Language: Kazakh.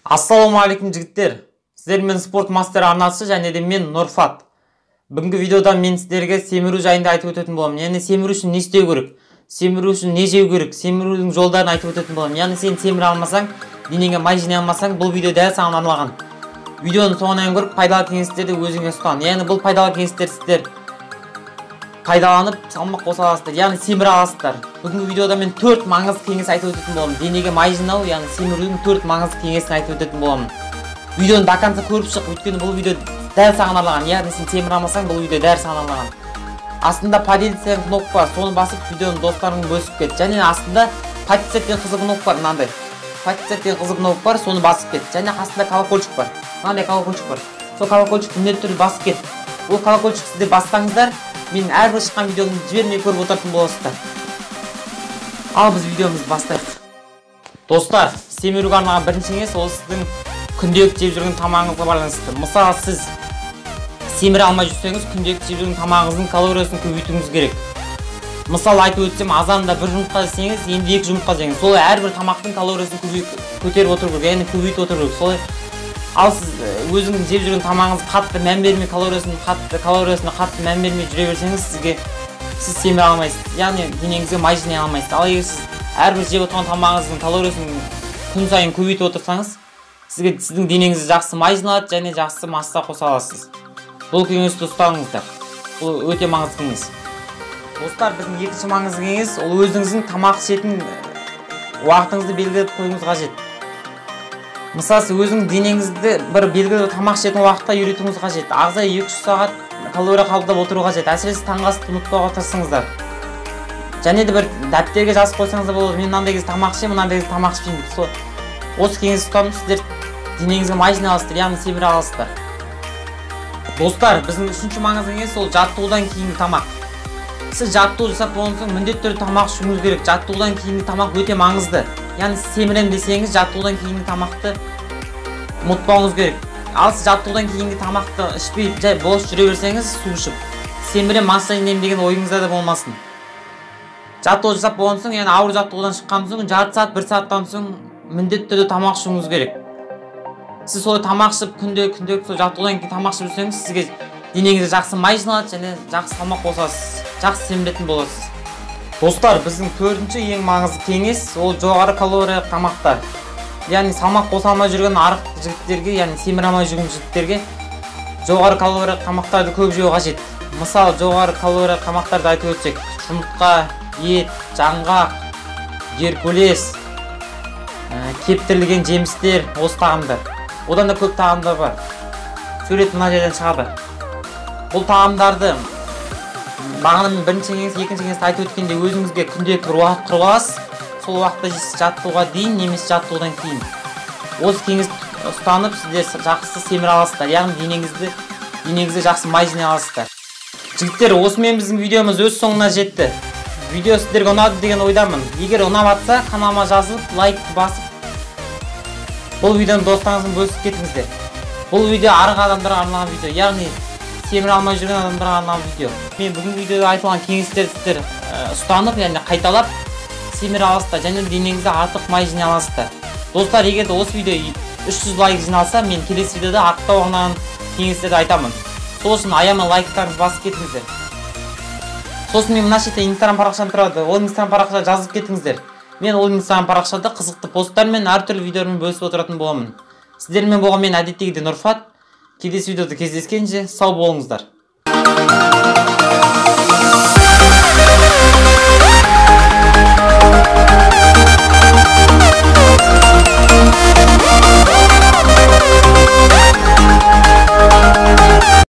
Ассалаумағалейкум жігіттер. Сіздермен спорт мастер арнасы және де мен Нұрфат. Бүгінгі видеода мен сіздерге семіру жайында айтып өтетін боламын. Яғни семіру үшін не істеу керек? Семіру үшін не жеу керек? Семірудің жолдарын айтып өтетін боламын. Яғни сен семіре алмасаң, денеңе май жинай алмасаң, бұл видео дәл саған арналған. Видеоны соңынан көріп, пайдалы кеңестерді өзіңе ұстан. Яғни бұл пайдалы кеңестер сіздер пайдаланып, салмақ қоса аласыздар, яғни семіре аласыздар. Бүгінгі видеода мен 4 маңызды кеңес айтып өтетін боламын. Денеге май жинау, яғни семірудің 4 маңызды кеңесін айтып өтетін боламын. Видеоны до конца көріп шық, өйткені бұл видео дәл саған арналған. Яғни сен семіре алмасаң, бұл видео дәл саған арналған. Астында поделиться деген кнопка бар, соны басып видеоны достарыңмен бөлісіп кет. Және астында подписать деген қызыл кнопка бар, мынандай. Подписать деген қызыл кнопка бар, соны басып кет. Және астында колокольчик бар. Мынандай колокольчик бар. Сол колокольчикті міндетті түрде басып кет. Ол колокольчик сіздер бассаңыздар, мен әрбір шыққан видеоны жібермей көріп отыратын боласыздар. Ал біз видеомызды бастайық. Достар, семіруге арналған бірінші кеңес ол сіздің күнделікті жеп жүрген тамағыңызға байланысты. Мысалы, сіз семіре алмай жүрсеңіз, күнделікті жеп жүрген тамағыңыздың калориясын көбейтуіңіз керек. Мысалы, айтып өтсем, азанда 1 жұмыртқа жесеңіз, енді 2 жұмыртқа жеңіз. Сол әрбір тамақтың калориясын көтеріп отыру керек, яғни көбейтіп отыру керек. Солай ал сіз өзіңіз жеп жүрген тамағыңыз қатты мән бермей, калориясына қатты мән бермей жүре берсеңіз, сіз семіре алмайсыз. Яғни денеңізге май жинай алмайсыз. Ал егер сіз әрбір жеп отырған тамағыңыздың калориясын күн сайын көбейтіп отырсаңыз, сіздің денеңізге жақсы май жиналады және жақсы масса қоса аласыз. Бұл кеңесті ұстаңыздар. Бұл өте маңызды кеңес. Достар, біздің екінші маңызды кеңес ол өзіңіздің тамақ ішетін уақытыңызды белгілеп қоюыңыз қажет. Мысалы, өзің денеңізді бір белгілі тамақ ішетін уақытта үйретуіңіз қажет. Ағза 2-3 сағат калория қабылдап отыру қажет. Әсіресе таңғы асты ұмытпауға тырысыңыздар. Және де бір дәптерге жазып қойсаңыздар болады. Мен мынандай кезде тамақ ішемін, мынандай кезде тамақ ішпеймін деп. Осы кеңесті ұстанып сіздер денеңізге май жинай аласыздар, яғни семіре аласыздар. Достар, біздің үшінші маңызды кеңес ол жаттығудан кейінгі тамақ. Сіз жаттығу жасап болған соң міндетті түрде тамақ ішуіңіз керек. Жаттығудан кейінгі тамақ өте маңызды. Яғни сіз семірем десеңіз, жаттығудан кейінгі тамақты ұмытпауыңыз керек. Ал сіз жаттығудан кейінгі тамақты ішпей, жай бос жүре берсеңіз, су ішіп, семірем масса жинаймын деген ойыңызда да болмасын. Жаттығу жасап болған соң, яғни ауыр жаттығудан шыққан соң, жарты сағат, 1 сағаттан соң міндетті түрде тамақ ішуіңіз керек. Сіз солай тамақ ішіп, күнде сол жаттығудан кейін тамақ ішіп жүрсеңіз, сізге денеңізге жақсы май жиналады және жақсы салмақ қосасыз, жақсы семіретін боласыз. Достар, біздің 4-ші ең маңызды кеңес ол жоғары калориялық тамақтар. Яғни салмақ қоса алмай жүрген арық жігіттерге, яғни семіре алмай жүрген жігіттерге жоғары калориялық тамақтарды көп жеу қажет. Мысалы, жоғары калориялық тамақтарды айтып өтсек, жұмыртқа, ет, жаңғақ, геркулес, кептірілген жемістер, осы тағамдар. Одан да көп тағамдар бар. Сурет мына жерден шығады. Бұл тағамдарды бағанамен бірінші кеңес, екінші кеңесті айтып өткенде өзіңізге күнделікті уақыт құрып аласыз. Сол уақытта жаттығуға дейін немесе жаттығудан кейін. Осы кеңесті ұстанып, сіздер жақсы семіре аласыздар. Яғни денеңізде жақсы май жинай аласыздар. Жігіттер, осымен біздің видеомыз өз соңына жетті. Видео сіздерге ұнады деген ойдамын. Егер ұнап жатса, каналыма жазылып, лайкты басып, бұл видеоны достарыңызбен бөлісіп кетіңіздер. Бұл видео арғы адамдарға арналған видео, яғни семіре алмай жүрген адамдарға арналған видео. Мен бүгін видеода айтылған кеңестерді сіздер ұстанып, яғни қайталап семіре аласыздар және денеңізде артық май жинай аласыздар. Достар, егер де осы видео 300 лайк жиналса, мен келесі видеода артта оғынан кеңестерді айтамын. Сол үшін аямай лайктарыңызды басып кетіңіздер. Сосын мен мына жерде Instagram парақшам тұрады. Ол Instagram парақшаға жазып кетіңіздер. Мен ол Instagram парақшада қызықты посттар мен әртүрлі видеолармен бөлісіп отыратын боламын. Сіздермен болған мен әдеттегідей Нұрфат. Келесі видеода кездескенше сау болыңыздар.